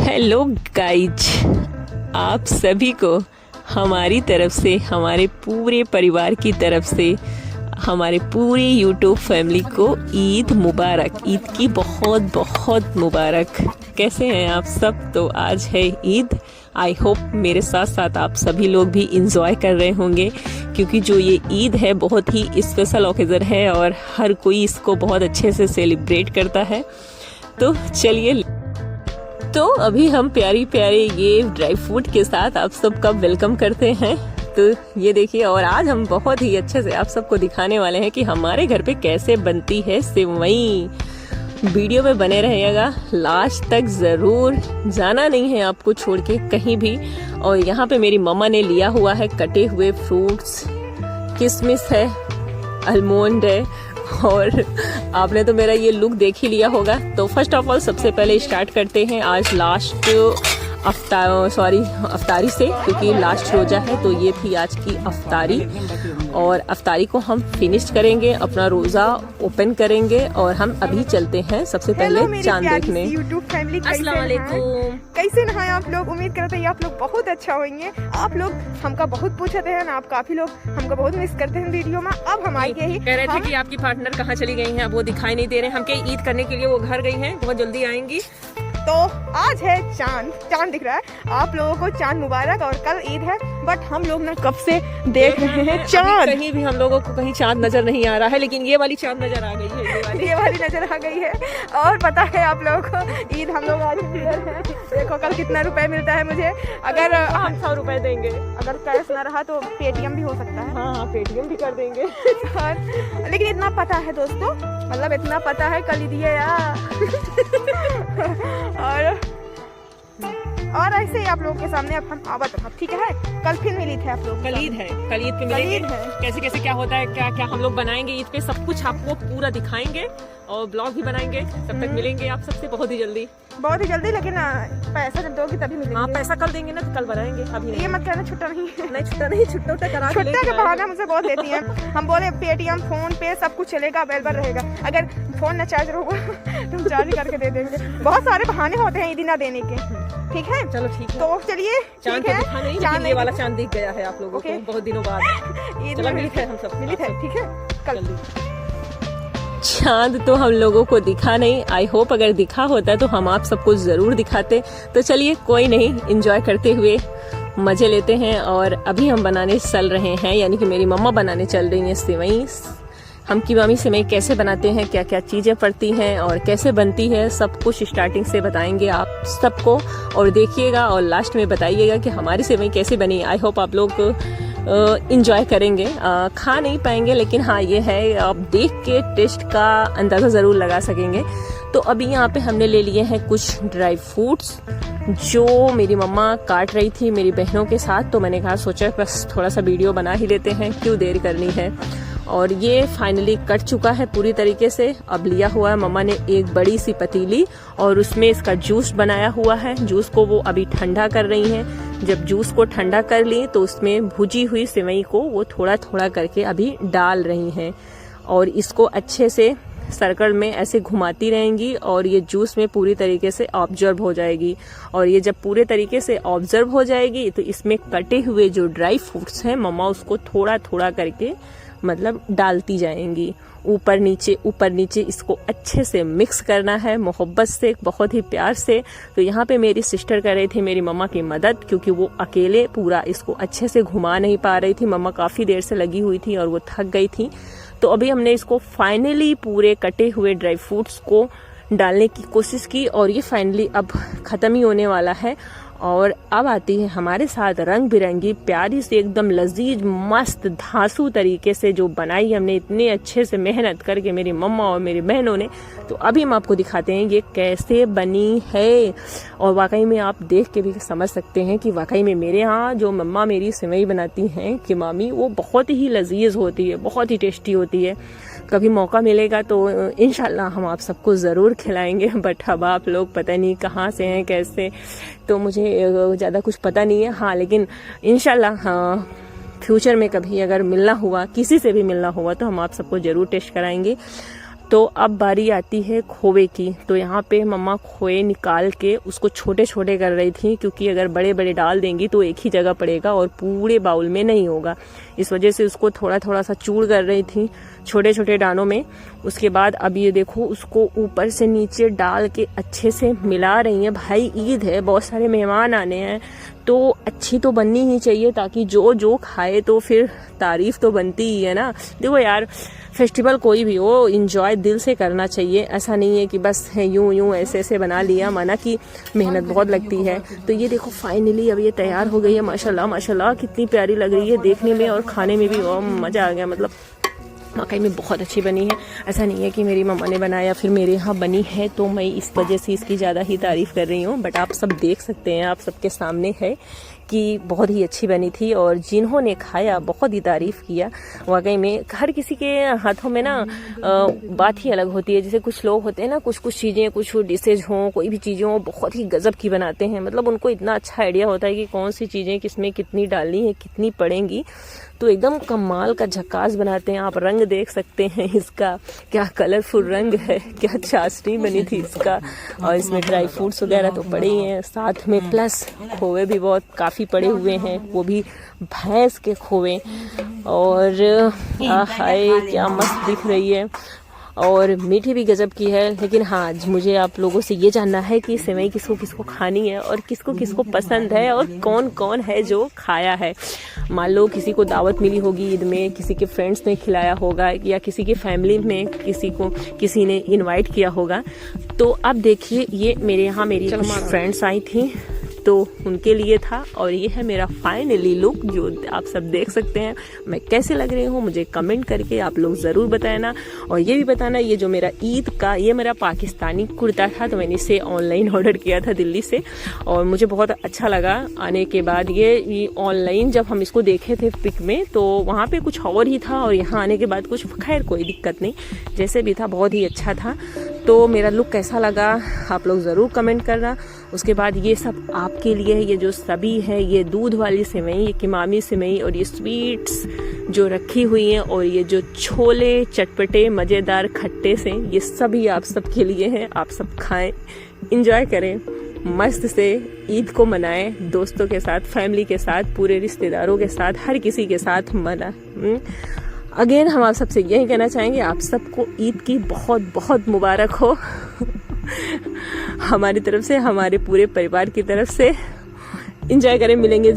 Hello guys, आप सभी को हमारी तरफ से, हमारे पूरे परिवार की तरफ से, हमारे पूरे यूट्यूब फैमिली को ईद मुबारक। ईद की बहुत बहुत मुबारक। कैसे हैं आप सब? तो आज है ईद। आई होप मेरे साथ साथ आप सभी लोग भी इंजॉय कर रहे होंगे, क्योंकि जो ये ईद है बहुत ही स्पेशल ओकेजन है और हर कोई इसको बहुत अच्छे से सेलिब्रेट करता है। तो चलिए, तो अभी हम प्यारी प्यारे ये ड्राई फ्रूट के साथ आप सबका वेलकम करते हैं। तो ये देखिए, और आज हम बहुत ही अच्छे से आप सबको दिखाने वाले हैं कि हमारे घर पे कैसे बनती है सेवई। वीडियो में बने रहिएगा लास्ट तक, जरूर जाना नहीं है आपको छोड़ के कहीं भी। और यहाँ पे मेरी मम्मा ने लिया हुआ है कटे हुए फ्रूट्स, किशमिश है, आलमंड है, और आपने तो मेरा ये लुक देख ही लिया होगा। तो फर्स्ट ऑफ ऑल सबसे पहले स्टार्ट करते हैं आज लास्ट अफ्तारी से, क्योंकि लास्ट रोजा है तो ये थी आज की अफ्तारी। और अफ्तारी को हम फिनिश करेंगे, अपना रोजा ओपन करेंगे और हम अभी चलते हैं सबसे पहले चांद देखने। यूट्यूब फैमिली, अस्सलाम वालेकुम। कैसे नहाए आप लोग? उम्मीद करते हैं आप लोग बहुत अच्छा होंगे। आप लोग हमका बहुत पूछते हैं ना, आप काफी लोग हमको बहुत मिस करते हैं वीडियो में। अब हम आए ही कह रहे थे कि आपकी पार्टनर कहाँ चली गई हैं, अब वो दिखाई नहीं दे रहे हैं। हम कहीं ईद करने के लिए वो घर गई हैं, बहुत जल्दी आएंगी। तो आज है चांद दिख रहा है आप लोगों को। चांद मुबारक। और कल ईद है, बट हम लोग ना कब से देख रहे हैं चांद। कहीं भी हम लोगों को कहीं चांद नजर नहीं आ रहा है, लेकिन ये वाली चांद नजर आ गई है। ये वाली नजर आ गई है। और पता है आप लोगों को, ईद हम लोग आज क्लियर है। देखो कल कितना रुपए मिलता है मुझे। अगर हम 100 रुपए देंगे, अगर कैश ना रहा तो पेटीएम भी हो सकता है। हाँ, पेटीएम भी कर देंगे। लेकिन इतना पता है दोस्तों, मतलब इतना पता है कल ईद है यार। और ऐसे ही आप लोगों के सामने अब हम आवत हैं, ठीक है। कल फिर मिली थे आप लोग। कल ईद है, कल ईद पे मिलेंगे। कैसे कैसे क्या होता है, क्या क्या हम लोग बनाएंगे ईद पे, सब कुछ आपको पूरा दिखाएंगे और ब्लॉग भी बनाएंगे। तब तक मिलेंगे आप सबसे बहुत ही जल्दी, बहुत ही जल्दी। लेकिन पैसा जब दोगी तभी मिलेंगे। हाँ, पैसा कल देंगे ना, तो कल बनाएंगे, अभी नहीं। ये मत कहना छुट्टा नहीं है। नहीं, छुट्टा नहीं, छुट्टा करा के छुट्टा का बहाना मुझे बहुत देती है। हम बोले पेटीएम, फोन पे सब कुछ चलेगा, अवेलेबल रहेगा। अगर फोन न चार्ज होगा तो हम चार्ज करके दे देंगे। बहुत सारे बहाने होते हैं ईदी ना देने के, ठीक है। चलो ठीक है, तो चलिए। चांद तो दिखा नहीं, लेकिन ये वाला चांद दिख गया है आप लोगों को बहुत दिनों बाद। चलो मिली थे हम सब, मिली थे, ठीक है। कल चांद तो हम लोगों को दिखा नहीं। आई होप अगर दिखा होता तो हम आप सबको जरूर दिखाते। तो चलिए कोई नहीं, एंजॉय करते हुए मजे लेते हैं। और अभी हम बनाने चल रहे हैं, यानी कि मेरी मम्मा बनाने चल रही हैं सेवई। हम की मामी सेवई कैसे बनाते हैं, क्या क्या चीजें पड़ती हैं और कैसे बनती है, सब कुछ स्टार्टिंग से बताएंगे आप सबको। और देखिएगा और लास्ट में बताइएगा कि हमारी सेवई कैसे बनी। आई होप आप लोग इंजॉय करेंगे। खा नहीं पाएंगे, लेकिन हाँ ये है, आप देख के टेस्ट का अंदाज़ा ज़रूर लगा सकेंगे। तो अभी यहाँ पे हमने ले लिए हैं कुछ ड्राई फ्रूट्स, जो मेरी मम्मा काट रही थी मेरी बहनों के साथ। तो मैंने कहा, सोचा बस थोड़ा सा वीडियो बना ही लेते हैं, क्यों देर करनी है। और ये फाइनली कट चुका है पूरी तरीके से। अब लिया हुआ है मम्मा ने एक बड़ी सी पतीली, और उसमें इसका जूस बनाया हुआ है। जूस को वो अभी ठंडा कर रही हैं। जब जूस को ठंडा कर ली तो उसमें भुजी हुई सेवई को वो थोड़ा थोड़ा करके अभी डाल रही हैं, और इसको अच्छे से सर्कल में ऐसे घुमाती रहेंगी, और ये जूस में पूरी तरीके से ऑब्जर्व हो जाएगी। और ये जब पूरे तरीके से ऑब्जर्व हो जाएगी तो इसमें कटे हुए जो ड्राई फ्रूट्स हैं, मम्मा उसको थोड़ा थोड़ा करके मतलब डालती जाएंगी, ऊपर नीचे इसको अच्छे से मिक्स करना है, मोहब्बत से, बहुत ही प्यार से। तो यहाँ पे मेरी सिस्टर कर रही थी मेरी मम्मा की मदद, क्योंकि वो अकेले पूरा इसको अच्छे से घुमा नहीं पा रही थी। मम्मा काफ़ी देर से लगी हुई थी और वो थक गई थी। तो अभी हमने इसको फाइनली पूरे कटे हुए ड्राई फ्रूट्स को डालने की कोशिश की, और ये फाइनली अब ख़त्म ही होने वाला है। और अब आती है हमारे साथ रंग बिरंगी प्यारी से एकदम लजीज मस्त धांसू तरीके से जो बनाई हमने इतने अच्छे से मेहनत करके मेरी मम्मा और मेरी बहनों ने। तो अभी हम आपको दिखाते हैं ये कैसे बनी है। और वाकई में आप देख के भी समझ सकते हैं कि वाकई में मेरे यहाँ जो मम्मा मेरी सेवई बनाती हैं कि मामी, वो बहुत ही लजीज होती है, बहुत ही टेस्टी होती है। कभी मौका मिलेगा तो इंशाल्लाह हम आप सबको ज़रूर खिलाएंगे। बट अब आप लोग पता नहीं कहाँ से हैं, कैसे, तो मुझे ज़्यादा कुछ पता नहीं है। हाँ, लेकिन इंशाल्लाह हाँ, फ्यूचर में कभी अगर मिलना हुआ, किसी से भी मिलना हुआ, तो हम आप सबको ज़रूर टेस्ट कराएंगे। तो अब बारी आती है खोए की। तो यहाँ पे मम्मा खोए निकाल के उसको छोटे छोटे कर रही थी, क्योंकि अगर बड़े बड़े डाल देंगी तो एक ही जगह पड़ेगा और पूरे बाउल में नहीं होगा। इस वजह से उसको थोड़ा थोड़ा सा चूर कर रही थी छोटे छोटे दानों में। उसके बाद अब ये देखो उसको ऊपर से नीचे डाल के अच्छे से मिला रही हैं। भाई ईद है, बहुत सारे मेहमान आने हैं, तो अच्छी तो बननी ही चाहिए, ताकि जो जो खाए तो फिर तारीफ तो बनती ही है ना। देखो यार, फेस्टिवल कोई भी हो, इंजॉय दिल से करना चाहिए। ऐसा नहीं है कि बस यूं यूं ऐसे ऐसे बना लिया, माना कि मेहनत बहुत लगती है। तो ये देखो फाइनली अब ये तैयार हो गई है। माशाल्लाह माशाल्लाह कितनी प्यारी लग रही है देखने में, और खाने में भी मज़ा आ गया। मतलब वाकई में बहुत अच्छी बनी है। ऐसा नहीं है कि मेरी मम्मा ने बनाया फिर मेरे यहाँ बनी है तो मैं इस वजह से इसकी ज़्यादा ही तारीफ़ कर रही हूँ। बट आप सब देख सकते हैं, आप सबके सामने है कि बहुत ही अच्छी बनी थी, और जिन्होंने खाया बहुत ही तारीफ़ किया। वाकई में हर किसी के हाथों में ना बात ही अलग होती है। जैसे कुछ लोग होते हैं ना, कुछ चीज़ें, कुछ डिशेज हों, कोई भी चीज़ें हों, बहुत ही गजब की बनाते हैं। मतलब उनको इतना अच्छा आइडिया होता है कि कौन सी चीज़ें किसमें कितनी डालनी है, कितनी पड़ेंगी, तो एकदम कमाल का झकास बनाते हैं। आप रंग देख सकते हैं इसका, क्या कलरफुल रंग है, क्या चाशनी बनी थी इसका। और इसमें ड्राई फ्रूट्स वगैरह तो पड़े ही हैं, साथ में प्लस खोए भी बहुत काफ़ी पड़े हुए हैं, वो भी भैंस के खोए। और हाय क्या मस्त दिख रही है, और मीठी भी गजब की है। लेकिन हाँ, मुझे आप लोगों से ये जानना है कि सेवई किसको किसको खानी है, और किसको किसको पसंद है, और कौन कौन है जो खाया है। मान लो किसी को दावत मिली होगी ईद में, किसी के फ्रेंड्स ने खिलाया होगा, या किसी के फैमिली में किसी ने इनवाइट किया होगा। तो अब देखिए, ये मेरे यहाँ मेरी कुछ फ्रेंड्स आई थी तो उनके लिए था, और ये है मेरा फाइनली लुक जो आप सब देख सकते हैं। मैं कैसे लग रही हूँ मुझे कमेंट करके आप लोग ज़रूर बताना, और ये भी बताना ये जो मेरा ईद का ये मेरा पाकिस्तानी कुर्ता था, तो मैंने इसे ऑनलाइन ऑर्डर किया था दिल्ली से, और मुझे बहुत अच्छा लगा। आने के बाद ये ऑनलाइन जब हम इसको देखे थे पिक में, तो वहाँ पे कुछ और ही था, और यहाँ आने के बाद कुछ, खैर कोई दिक्कत नहीं, जैसे भी था बहुत ही अच्छा था। तो मेरा लुक कैसा लगा आप लोग ज़रूर कमेंट करना। उसके बाद ये सब आपके लिए है, ये जो सभी है, ये दूध वाली सेवई, ये किमामी सेवई, और ये स्वीट्स जो रखी हुई हैं, और ये जो छोले चटपटे मज़ेदार खट्टे से, ये सभी आप सब के लिए हैं। आप सब खाएं, इंजॉय करें, मस्त से ईद को मनाएं, दोस्तों के साथ, फैमिली के साथ, पूरे रिश्तेदारों के साथ, हर किसी के साथ मना। अगेन हम आप सबसे यही कहना चाहेंगे, आप सबको ईद की बहुत बहुत मुबारक हो हमारी तरफ से, हमारे पूरे परिवार की तरफ से। एंजॉय करें, मिलेंगे